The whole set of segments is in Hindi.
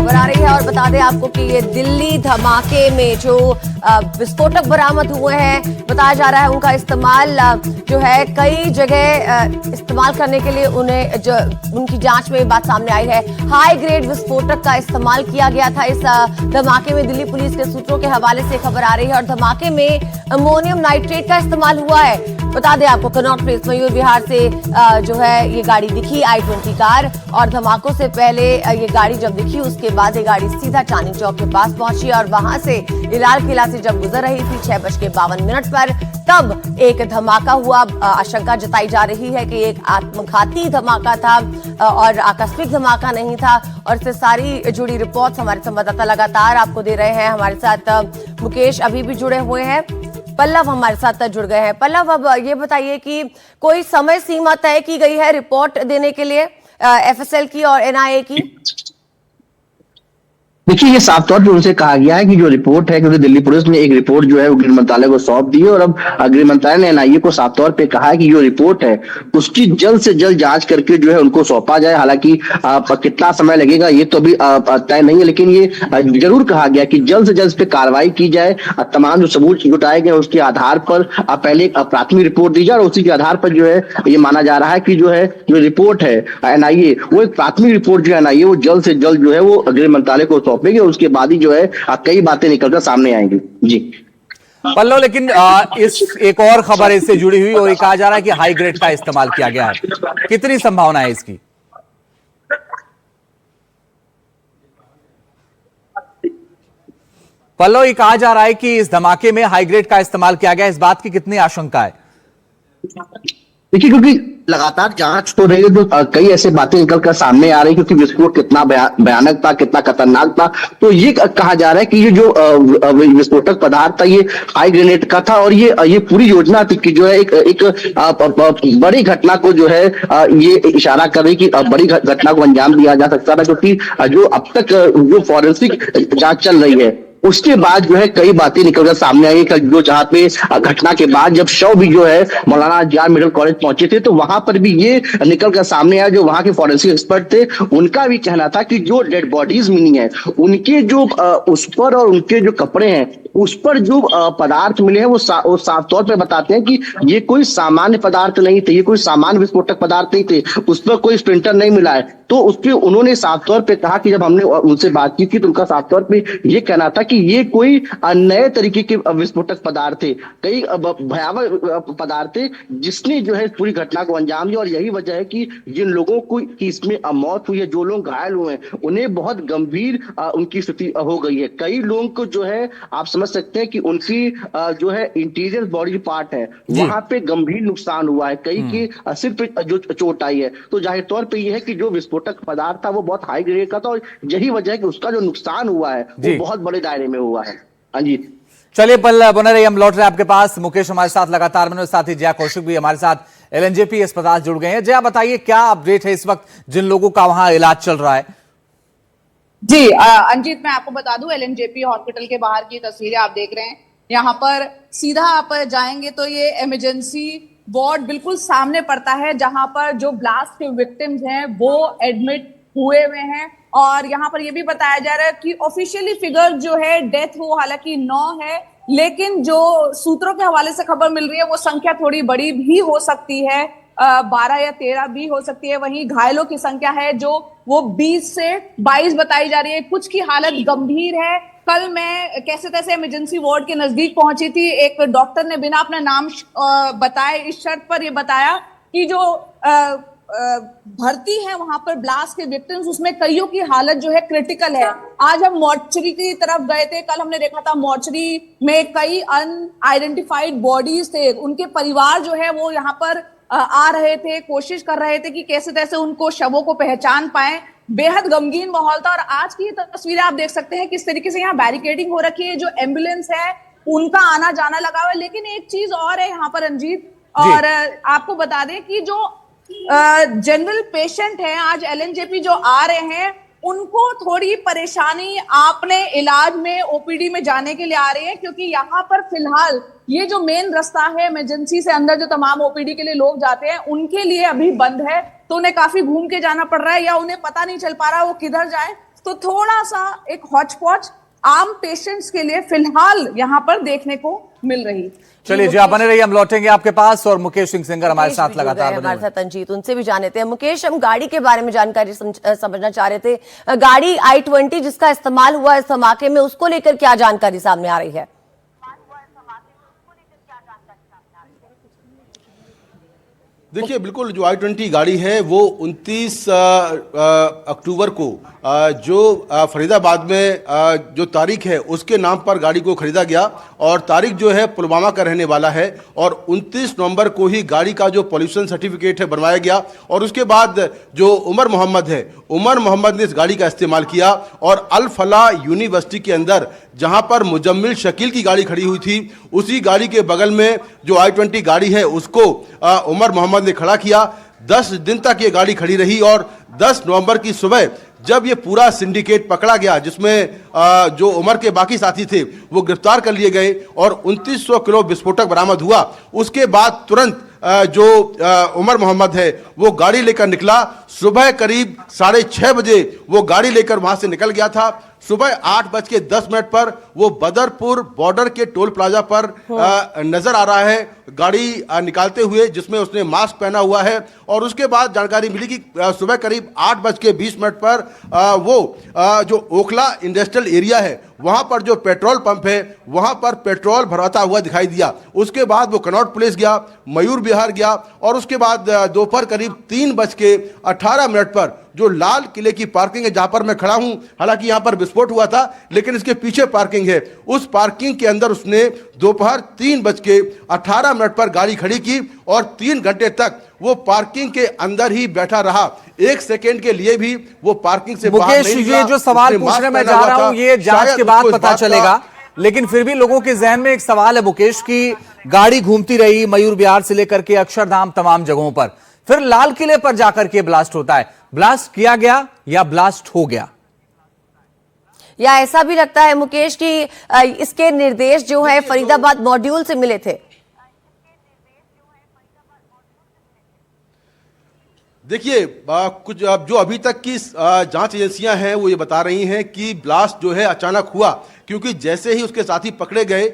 खबर आ रही है और बता दें आपको कि ये दिल्ली धमाके में जो विस्फोटक बरामद हुए हैं, बताया जा रहा है उनका इस्तेमाल जो है कई जगह इस्तेमाल करने के लिए उन्हें जो उनकी जांच में बात सामने आई है। हाई ग्रेड विस्फोटक का इस्तेमाल किया गया था इस धमाके में, दिल्ली पुलिस के सूत्रों के हवाले से खबर आ रही है। और धमाके में अमोनियम नाइट्रेट का इस्तेमाल हुआ है। बता दें आपको कनॉट प्लेस मयूर विहार से जो है ये गाड़ी दिखी I-20 कार, और धमाकों से पहले ये गाड़ी जब दिखी उसके बाद ये गाड़ी सीधा चांदनी चौक के पास पहुंची और वहां से लाल किला से जब गुजर रही थी 6:52 पर, तब एक धमाका हुआ। आशंका जताई जा रही है कि एक आत्मघाती धमाका था और आकस्मिक धमाका नहीं था। और इससे सारी जुड़ी रिपोर्ट्स हमारे संवाददाता लगातार आपको दे रहे हैं। हमारे साथ मुकेश अभी भी जुड़े हुए हैं, पल्लव हमारे साथ जुड़ गए हैं। पल्लव, अब ये बताइए कि कोई समय सीमा तय की गई है रिपोर्ट देने के लिए FSL की और NIA की? देखिए, ये साफ तौर पे उनसे कहा गया है कि जो रिपोर्ट है, क्योंकि दिल्ली पुलिस ने एक रिपोर्ट जो है वो गृह मंत्रालय को सौंप दी है और अब गृह मंत्रालय ने NIA को साफ तौर पे कहा है कि जो रिपोर्ट है उसकी जल्द से जल्द जांच करके जो है उनको सौंपा जाए। हालांकि कितना समय लगेगा ये तो अभी तय नहीं है, लेकिन ये जरूर कहा गया कि जल्द से जल्द इस पे कार्रवाई की जाए। तमाम जो सबूत जुटाए गए उसके आधार पर पहले एक प्राथमिक रिपोर्ट दी जाए और उसी के आधार पर जो है ये माना जा रहा है कि जो है जो रिपोर्ट है NIA, वो एक प्राथमिक रिपोर्ट जो है NIA वो जल्द से जल्द जो है वो गृह मंत्रालय को सौंपेंगे और उसके बाद ही जो है कई बातें निकलकर सामने आएंगी। जी पल्लव, लेकिन इस एक और खबर इससे जुड़ी हुई और ये कहा जा रहा है कि हाई ग्रेड का इस्तेमाल किया गया है, कितनी संभावना है इसकी? पल्लव, ये कहा जा रहा है कि इस धमाके में हाई ग्रेड का इस्तेमाल किया गया, इस बात की कितनी आशंका है? देखिए, क्योंकि लगातार जांच हो रही है तो कई ऐसे बातें निकलकर सामने आ रही है, क्योंकि विस्फोट कितना भयानक था, कितना खतरनाक था। तो ये कहा जा रहा है कि ये जो विस्फोटक पदार्थ था ये हाई ग्रेनेड का था और ये पूरी योजना थी कि जो है एक बड़ी घटना को जो है ये इशारा कर रही कि बड़ी घटना को अंजाम दिया जा सकता था, क्योंकि जो अब तक जो फॉरेंसिक जांच चल रही है उसके बाद जो है कई बातें निकलकर सामने आई कि जो जहां पे घटना के बाद जब शव भी जो है मौलाना आज़ाद मेडिकल कॉलेज पहुंचे थे तो वहां पर भी ये निकलकर सामने आया। जो वहां के फॉरेंसिक एक्सपर्ट थे उनका भी कहना था कि जो डेड बॉडीज मिली है उनके जो उस पर और उनके जो कपड़े हैं उस पर जो पदार्थ मिले हैं वो साफ तौर पर बताते हैं कि ये कोई सामान्य पदार्थ नहीं थे, ये कोई सामान्य विस्फोटक पदार्थ नहीं थे, उस पर कोई स्प्लिंटर नहीं मिला है। तो उस पर उन्होंने साफ तौर पे कहा कि जब हमने उनसे बात की तो उनका साफ तौर पे ये कहना था कि ये कोई नए तरीके के विस्फोटक पदार्थ थे, कई भयावह पदार्थ थे जिसने जो है पूरी घटना को अंजाम दिया। और यही वजह है कि जिन लोगों को की इसमें मौत हुई है, जो लोग घायल हुए हैं, उन्हें बहुत गंभीर उनकी स्थिति हो गई है। कई लोगों को जो है आप समझ सकते हैं कि उनकी जो है इंटीरियर बॉडी पार्ट है वहां पे गंभीर नुकसान हुआ है, कई के सिर पे जो चोट आई है। तो जाहिर तौर पे ये है कि जो विस्फोटक पदार्थ था वो बहुत हाई ग्रेड का था और यही वजह है कि उसका जो नुकसान हुआ है वो बहुत बड़े दायरे में हुआ है। हाँ जी, चलिए पल्लव, बने रहिए, हम लौट रहे हैं आपके पास। मुकेश हमारे साथ लगातार बने, साथ ही जया कौशिक भी हमारे साथ LNJP अस्पताल जुड़ गए हैं। जया, बताइए क्या अपडेट है इस वक्त जिन लोगों का वहां इलाज चल रहा है? जी अंजित, मैं आपको बता दूं LNJP हॉस्पिटल के बाहर की तस्वीरें आप देख रहे हैं। यहाँ पर सीधा आप जाएंगे तो ये इमरजेंसी वार्ड बिल्कुल सामने पड़ता है, जहां पर जो ब्लास्ट के विक्टिम्स हैं वो एडमिट हुए हुए हैं। और यहाँ पर ये भी बताया जा रहा है कि ऑफिशियली फिगर जो है डेथ वो हालांकि 9 है, लेकिन जो सूत्रों के हवाले से खबर मिल रही है वो संख्या थोड़ी बड़ी भी हो सकती है, 12 या 13 भी हो सकती है। वहीं घायलों की संख्या है जो वो 20 से 22 बताई जा रही है। कुछ की हालत गंभीर है। कल मैं कैसे तैसे इमरजेंसी वार्ड के नजदीक पहुंची थी, एक डॉक्टर ने बिना अपना नाम बताए इस शर्त पर ये बताया कि जो भर्ती है वहां पर ब्लास्ट के विक्टिम्स, उसमें कईयों की हालत जो है क्रिटिकल है। आज हम मॉर्चरी की तरफ गए थे, कल हमने देखा था मॉर्चरी में कई अनआइडेंटिफाइड बॉडीज थे। उनके परिवार जो है वो यहाँ पर आ रहे थे, कोशिश कर रहे थे कि कैसे तैसे उनको शवों को पहचान पाए। बेहद गमगीन माहौल था। और आज की तस्वीरें आप देख सकते हैं किस तरीके से यहाँ बैरिकेडिंग हो रखी है, जो एम्बुलेंस है उनका आना जाना लगा हुआ है। लेकिन एक चीज और है यहाँ पर रंजीत, और आपको बता दें कि जो जनरल पेशेंट हैं आज LNJP जो आ रहे हैं उनको थोड़ी परेशानी आपने इलाज में OPD में जाने के लिए आ रहे हैं, क्योंकि यहाँ पर फिलहाल ये जो मेन रास्ता है इमरजेंसी से अंदर जो तमाम OPD के लिए लोग जाते हैं उनके लिए अभी बंद है। तो उन्हें काफी घूम के जाना पड़ रहा है या उन्हें पता नहीं चल पा रहा वो किधर जाए। तो थोड़ा सा एक हॉचपॉच आम पेशेंट्स के लिए फिलहाल यहाँ पर देखने को मिल रही। चलिए जी, आप बने रहिए, हम लौटेंगे आपके पास। और मुकेश सिंह सेंगर हमारे साथ लगातार हमारे साथ तंजीत, उनसे भी जाने थे। मुकेश, हम गाड़ी के बारे में जानकारी समझना चाह रहे थे। गाड़ी i20 जिसका इस्तेमाल हुआ इस धमाके में, उसको लेकर क्या जानकारी सामने आ रही है? देखिए, बिल्कुल जो i20 गाड़ी है वो 29 अक्टूबर को जो फरीदाबाद में जो तारीख है उसके नाम पर गाड़ी को खरीदा गया और तारीख जो है पुलवामा का रहने वाला है और 29 नवंबर को ही गाड़ी का जो पॉल्यूशन सर्टिफिकेट है बनवाया गया और उसके बाद जो उमर मोहम्मद है, उमर मोहम्मद ने इस गाड़ी का इस्तेमाल किया और अल फलाह यूनिवर्सिटी के अंदर जहां पर मुजम्मिल शकील की गाड़ी खड़ी हुई थी उसी गाड़ी के बगल में जो i20 गाड़ी है उसको उमर मोहम्मद ने खड़ा किया। 10 दिन तक ये गाड़ी खड़ी रही और 10 नवंबर की सुबह जब ये पूरा सिंडिकेट पकड़ा गया जिसमें जो उमर के बाकी साथी थे वो गिरफ्तार कर लिए गए और 2900 किलो विस्फोटक बरामद हुआ। उसके बाद तुरंत जो उमर मोहम्मद है वो गाड़ी लेकर निकला। सुबह करीब 6:30 बजे वो गाड़ी लेकर वहां से निकल गया था। सुबह 8:10 पर वो बदरपुर बॉर्डर के टोल प्लाजा पर नजर आ रहा है गाड़ी निकालते हुए, जिसमें उसने मास्क पहना हुआ है। और उसके बाद जानकारी मिली कि सुबह करीब 8:20 पर वो जो ओखला इंडस्ट्रियल एरिया है वहां पर जो पेट्रोल पंप है वहां पर पेट्रोल भरवाता हुआ दिखाई दिया। उसके बाद वो कनॉट प्लेस गया, मयूर विहार गया और उसके बाद दोपहर करीब 3:18 पर जो लाल किले की पार्किंग है जहां पर मैं खड़ा हूं, हालांकि यहां पर विस्फोट हुआ था लेकिन इसके पीछे पार्किंग है, उस पार्किंग के अंदर उसने दोपहर 3:18 पर गाड़ी खड़ी की और 3 घंटे तक वो पार्किंग के अंदर ही बैठा रहा। 1 सेकेंड के लिए भी वो पार्किंग से बाहर नहीं निकला। ये जो सवाल पूछने में जा रहा हूं ये जांच के बाद पता चलेगा, लेकिन फिर भी लोगों के जहन में एक सवाल है मुकेश की गाड़ी घूमती रही मयूर विहार से लेकर के अक्षरधाम तमाम जगहों पर, फिर लाल किले पर जाकर के ब्लास्ट होता है। ब्लास्ट किया गया या ब्लास्ट हो गया? या ऐसा भी लगता है मुकेश कि इसके निर्देश जो है फरीदाबाद मॉड्यूल से मिले थे? देखिए, कुछ जो अभी तक की जांच एजेंसियां हैं वो ये बता रही हैं कि ब्लास्ट जो है अचानक हुआ, क्योंकि जैसे ही उसके साथी पकड़े गए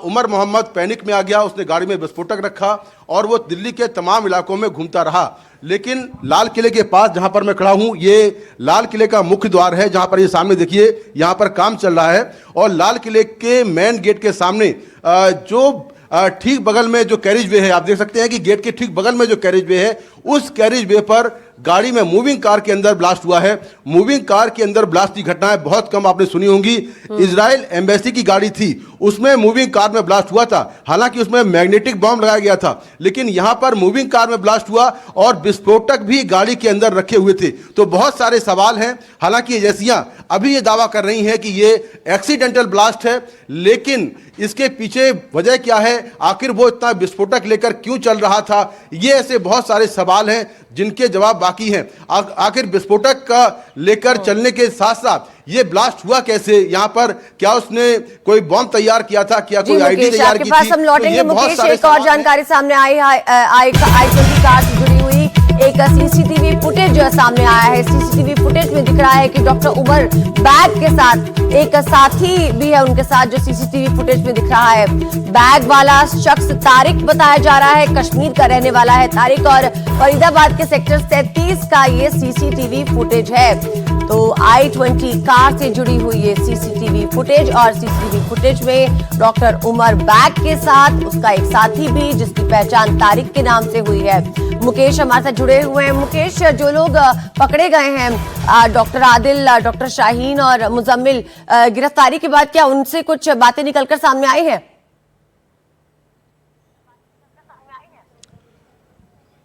उमर मोहम्मद पैनिक में आ गया, उसने गाड़ी में विस्फोटक रखा और वो दिल्ली के तमाम इलाकों में घूमता रहा। लेकिन लाल किले के पास जहां पर मैं खड़ा हूं, ये लाल किले का मुख्य द्वार है जहां पर ये सामने देखिए यहां पर काम चल रहा है और लाल किले के मेन गेट के सामने जो ठीक बगल में जो कैरिज वे है, आप देख सकते हैं कि गेट के ठीक बगल में जो कैरिज वे है उस कैरिज वे पर गाड़ी में मूविंग कार के अंदर ब्लास्ट हुआ है। मूविंग कार के अंदर ब्लास्ट की घटनाएं बहुत कम आपने सुनी होंगी। इजराइल एम्बेसी की गाड़ी थी उसमें मूविंग कार में ब्लास्ट हुआ था, हालांकि उसमें मैग्नेटिक बॉम्ब लगाया गया था, लेकिन यहां पर मूविंग कार में ब्लास्ट हुआ और विस्फोटक भी गाड़ी के अंदर रखे हुए थे। तो बहुत सारे सवाल हैं। हालांकि एजेंसियां अभी ये दावा कर रही हैं कि ये एक्सीडेंटल ब्लास्ट है, लेकिन इसके पीछे वजह क्या है, आखिर वो इतना विस्फोटक लेकर क्यों चल रहा था, ये ऐसे बहुत सारे सवाल हैं जिनके जवाब बाकी हैं। आखिर विस्फोटक का लेकर चलने के साथ साथ ये ब्लास्ट हुआ कैसे, यहाँ पर क्या उसने कोई बॉम्ब तैयार किया था, क्या कोई आईडी तैयार की थी? हम लौटेंगे मुकेश, एक और जानकारी सामने आई i20 कार से जुड़ी हुई एक सीसीटीवी फुटेज सामने आया है। सीसीटीवी फुटेज में दिख रहा है कि डॉक्टर उमर बैग के साथ एक साथी भी है उनके साथ, जो सीसीटीवी फुटेज में दिख रहा है। बैग वाला शख्स तारिक बताया जा रहा है, कश्मीर का रहने वाला है तारिक और फरीदाबाद के सेक्टर 33 का ये सीसीटीवी फुटेज है। तो i20 कार से जुड़ी हुई ये सीसीटीवी फुटेज और सीसीटीवी फुटेज में डॉक्टर उमर बैग के साथ उसका एक साथी भी जिसकी पहचान तारिक के नाम से हुई है। मुकेश हमारे साथ जुड़े हुए हैं। मुकेश, जो लोग पकड़े गए हैं डॉक्टर आदिल, डॉक्टर शाहीन और मुजम्मिल, गिरफ्तारी के बाद क्या उनसे कुछ बातें निकलकर सामने आई हैं?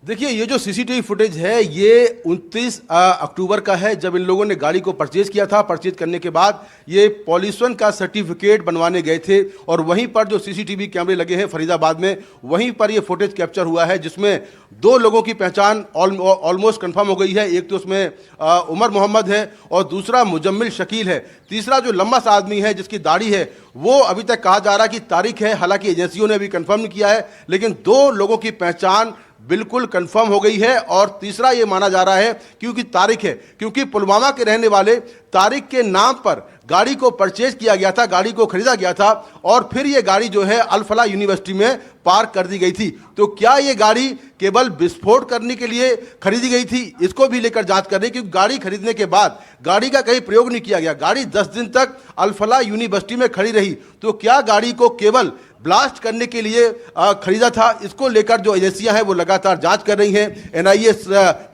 देखिए, ये जो सीसीटीवी फुटेज है ये 29 अक्टूबर का है, जब इन लोगों ने गाड़ी को परचेज किया था। परचेज करने के बाद ये पॉल्यूशन का सर्टिफिकेट बनवाने गए थे और वहीं पर जो सीसीटीवी कैमरे लगे हैं फरीदाबाद में, वहीं पर ये फुटेज कैप्चर हुआ है, जिसमें 2 लोगों की पहचान ऑलमोस्ट कंफर्म हो गई है। एक तो उसमें उमर मोहम्मद है और दूसरा मुजम्मिल शकील है। तीसरा जो लंबा सा आदमी है जिसकी दाढ़ी है वो अभी तक कहा जा रहा है कि तारिक है, हालांकि एजेंसियों ने अभी कंफर्म नहीं किया है, लेकिन 2 लोगों की पहचान बिल्कुल कंफर्म हो गई है। और तीसरा ये माना जा रहा है क्योंकि तारिक है, क्योंकि पुलवामा के रहने वाले तारिक के नाम पर गाड़ी को परचेज किया गया था, गाड़ी को खरीदा गया था और फिर ये गाड़ी जो है अल फलाह यूनिवर्सिटी में पार्क कर दी गई थी। तो क्या ये गाड़ी केवल विस्फोट करने के लिए खरीदी गई थी, इसको भी लेकर जांच कर रही है, क्योंकि गाड़ी खरीदने के बाद गाड़ी का कहीं प्रयोग नहीं किया गया। गाड़ी 10 दिन तक अल फलाह यूनिवर्सिटी में खड़ी रही, तो क्या गाड़ी को केवल ब्लास्ट करने के लिए खरीदा था, इसको लेकर जो एजेंसियां हैं वो लगातार जांच कर रही हैं। एनआईए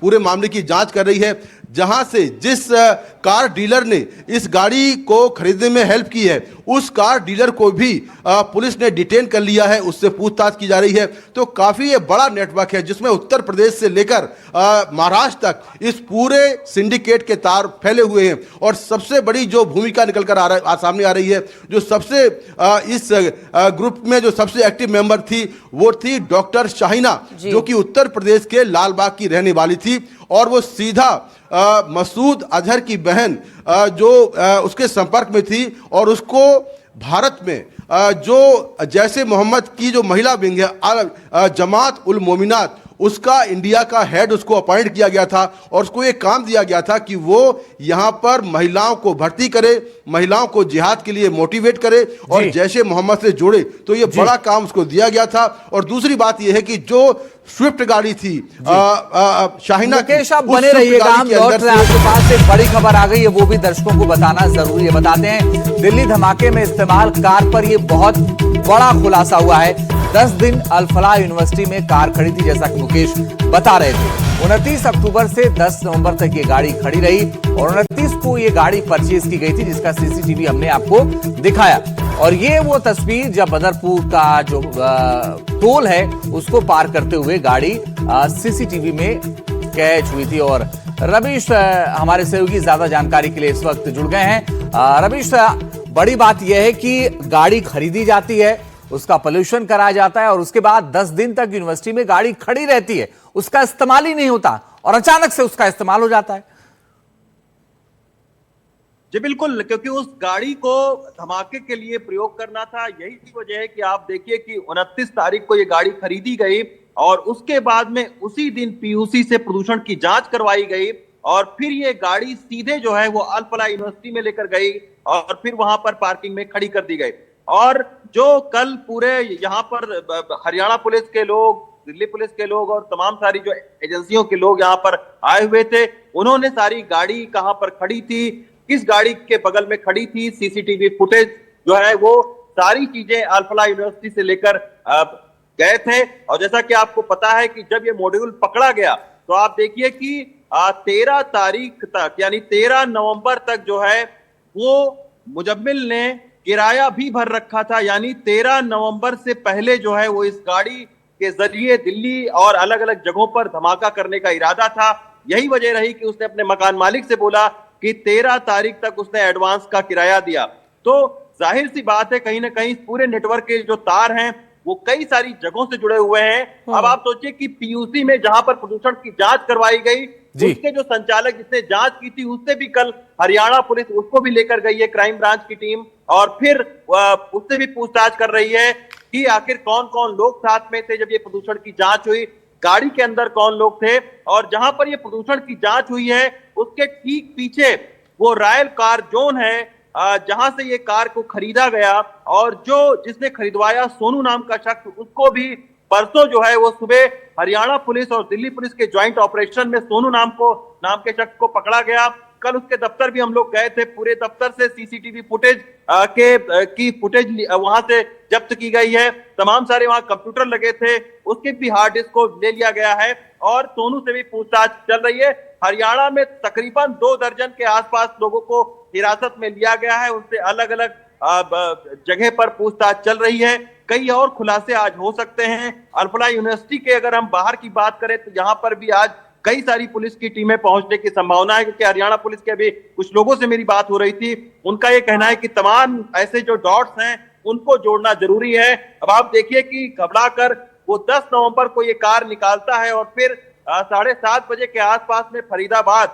पूरे मामले की जांच कर रही है। जहां से जिस कार डीलर ने इस गाड़ी को खरीदने में हेल्प की है, उस कार डीलर को भी पुलिस ने डिटेन कर लिया है, उससे पूछताछ की जा रही है। तो काफी ये बड़ा नेटवर्क है जिसमें उत्तर प्रदेश से लेकर महाराष्ट्र तक इस पूरे सिंडिकेट के तार फैले हुए हैं। और सबसे बड़ी जो भूमिका निकल कर सामने आ रही है, जो सबसे इस ग्रुप में जो सबसे एक्टिव मेंबर थी वो थी डॉक्टर शाहीना, जो कि उत्तर प्रदेश के लालबाग की रहने वाली थी। और वो सीधा मसूद अजहर की बहन जो उसके संपर्क में थी और उसको भारत में जो जैसे मोहम्मद की जो महिला विंग है जमात उल मोमिनात, उसका इंडिया का हेड उसको अपॉइंट किया गया था और उसको एक काम दिया गया था कि वो यहाँ पर महिलाओं को भर्ती करे, महिलाओं को जिहाद के लिए मोटिवेट करे और जैसे मोहम्मद से जोड़े। तो ये बड़ा काम उसको दिया गया था। और दूसरी बात यह है कि जो स्विफ्ट गाड़ी थी शाहीना, मुकेश आप बने रहिएगा, हम लौट रहे हैं आपके पास। एक बड़ी खबर आ गई है, वो भी दर्शकों को बताना जरूरी है। बताते हैं दिल्ली धमाके में इस्तेमाल कार पर यह बहुत बड़ा खुलासा हुआ है। 10 दिन अल फलाह यूनिवर्सिटी में कार खड़ी थी, जैसा कि मुकेश बता रहे थे। 29 अक्टूबर से 10 नवंबर तक ये गाड़ी खड़ी रही और 29 को ये गाड़ी परचेज की गई थी, जिसका सीसीटीवी हमने आपको दिखाया। और ये वो तस्वीर जब बदरपुर का जो टोल है उसको पार करते हुए गाड़ी सीसीटीवी में कैच हुई थी। और रवीश हमारे सहयोगी ज्यादा जानकारी के लिए इस वक्त जुड़ गए हैं। रवीश, बड़ी बात यह है कि गाड़ी खरीदी जाती है, उसका पोल्यूशन कराया जाता है और उसके बाद 10 दिन तक यूनिवर्सिटी में गाड़ी खड़ी रहती है, उसका इस्तेमाल ही नहीं होता और अचानक से उसका इस्तेमाल हो जाता है। जी बिल्कुल, क्योंकि उस गाड़ी को धमाके के लिए प्रयोग करना था। यही वजह है कि आप देखिए कि 29 तारीख को ये गाड़ी खरीदी गई और उसके बाद में उसी दिन पीयूसी से प्रदूषण की जांच करवाई गई और फिर ये गाड़ी सीधे जो है वो अल फलाह यूनिवर्सिटी में लेकर गई और फिर वहां पर पार्किंग में खड़ी कर दी गई। और जो कल पूरे यहाँ पर हरियाणा पुलिस के लोग, दिल्ली पुलिस के लोग और तमाम सारी जो एजेंसियों के लोग यहाँ पर आए हुए थे, उन्होंने सारी गाड़ी कहाँ पर खड़ी थी, किस गाड़ी के बगल में खड़ी थी, सीसीटीवी फुटेज जो है वो सारी चीजें अल फलाह यूनिवर्सिटी से लेकर गए थे। और जैसा कि आपको पता है कि जब ये मॉड्यूल पकड़ा गया तो आप देखिए कि 13 तारीख तक यानी 13 नवंबर तक जो है वो मुजम्मिल ने किराया भी भर रखा था। यानी 13 नवंबर से पहले जो है वो इस गाड़ी के जरिए दिल्ली और अलग अलग जगहों पर धमाका करने का इरादा था। यही वजह रही कि उसने अपने मकान मालिक से बोला कि 13 तारीख तक उसने एडवांस का किराया दिया। तो जाहिर सी बात है कहीं ना कहीं पूरे नेटवर्क के जो तार हैं वो कई सारी जगहों से जुड़े हुए हैं। अब आप सोचिए कि पीयूसी में जहां पर प्रदूषण की जांच करवाई गई, उसके जो संचालक जिसने जांच की थी उससे भी कल हरियाणा पुलिस उसको भी लेकर गई है, क्राइम ब्रांच की टीम, और फिर उससे भी पूछताछ कर रही है कि आखिर कौन कौन लोग साथ में थे जब ये प्रदूषण की जांच हुई, गाड़ी के अंदर कौन लोग थे। और जहां पर ये प्रदूषण की जांच हुई है उसके ठीक पीछे वो रॉयल कार जोन है जहां से ये कार को खरीदा गया और जो जिसने खरीदवाया सोनू नाम का शख्स, उसको भी परसों जो है वो सुबह हरियाणा पुलिस और दिल्ली पुलिस के ज्वाइंट ऑपरेशन में सोनू नाम के शख्स को पकड़ा गया। कल उसके दफ्तर भी हम लोग गए थे, पूरे दफ्तर से सीसीटीवी फुटेज की फुटेज वहां से जब्त की गई है, तमाम सारे वहां कंप्यूटर लगे थे, उसके भी हार्ड डिस्क को ले लिया गया है और सोनू से भी पूछताछ चल रही है। हरियाणा में तकरीबन 2 दर्जन के आसपास लोगों को हिरासत में लिया गया है, उनसे अलग अलग जगह पर पूछताछ चल रही है। कई और खुलासे आज हो सकते हैं। अल फलाह यूनिवर्सिटी के अगर हम बाहर की बात करें तो यहाँ पर भी आज कई सारी पुलिस की टीमें पहुंचने की संभावना है, क्योंकि हरियाणा पुलिस के अभी कुछ लोगों से मेरी बात हो रही थी, उनका ये कहना है कि तमाम ऐसे जो डॉट्स हैं उनको जोड़ना जरूरी है। अब आप देखिए कि घबराकर वो 10 नवंबर को ये कार निकालता है और फिर 7:30 बजे के आसपास में फरीदाबाद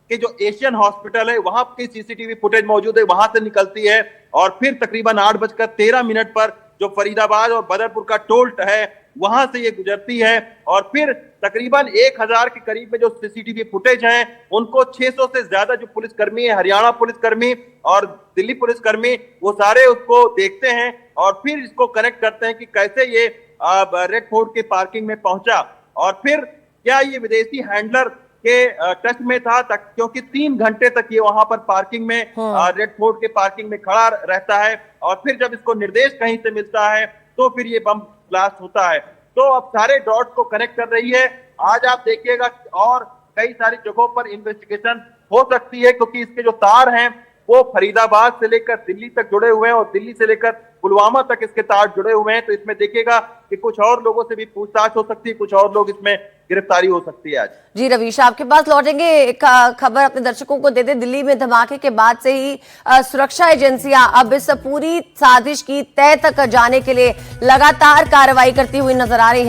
के जो एशियन हॉस्पिटल है वहां की सीसीटीवी फुटेज मौजूद है, वहां से निकलती है और फिर तकरीबन 8:13 पर जो फरीदाबाद और बदरपुर का टोल है वहां से ये गुजरती है और फिर तकरीबन 1000 के करीब में जो सीसीटीवी फुटेज हैं उनको 600 से ज्यादा जो पुलिसकर्मी है, हरियाणा पुलिसकर्मी और दिल्ली पुलिसकर्मी, वो सारे उसको देखते हैं और फिर इसको कनेक्ट करते हैं कि कैसे ये रेड फोर्ट के पार्किंग में पहुंचा और फिर क्या ये विदेशी हैंडलर के टच में था क्योंकि 3 घंटे तक ये वहां पर पार्किंग में रेड फोर्ट के पार्किंग में खड़ा रहता है और फिर जब इसको निर्देश कहीं से मिलता है तो फिर ये बम ब्लास्ट होता है। तो अब सारे डॉट्स को कनेक्ट कर रही है। आज आप देखिएगा और कई सारी जगहों पर इन्वेस्टिगेशन हो सकती है क्योंकि इसके जो तार हैं वो फरीदाबाद से लेकर दिल्ली तक जुड़े हुए हैं और दिल्ली से लेकर पुलवामा तक इसके तार जुड़े हुए हैं। तो इसमें देखिएगा कि कुछ और लोगों से भी पूछताछ हो सकती है, कुछ और लोग इसमें गिरफ्तारी हो सकती है। आज जी रवीश, आपके पास लौटेंगे। एक खबर अपने दर्शकों को दे दे, दिल्ली में धमाके के बाद से ही सुरक्षा एजेंसियां अब इस पूरी साजिश की तह तक जाने के लिए लगातार कार्रवाई करती हुई नजर आ रही है।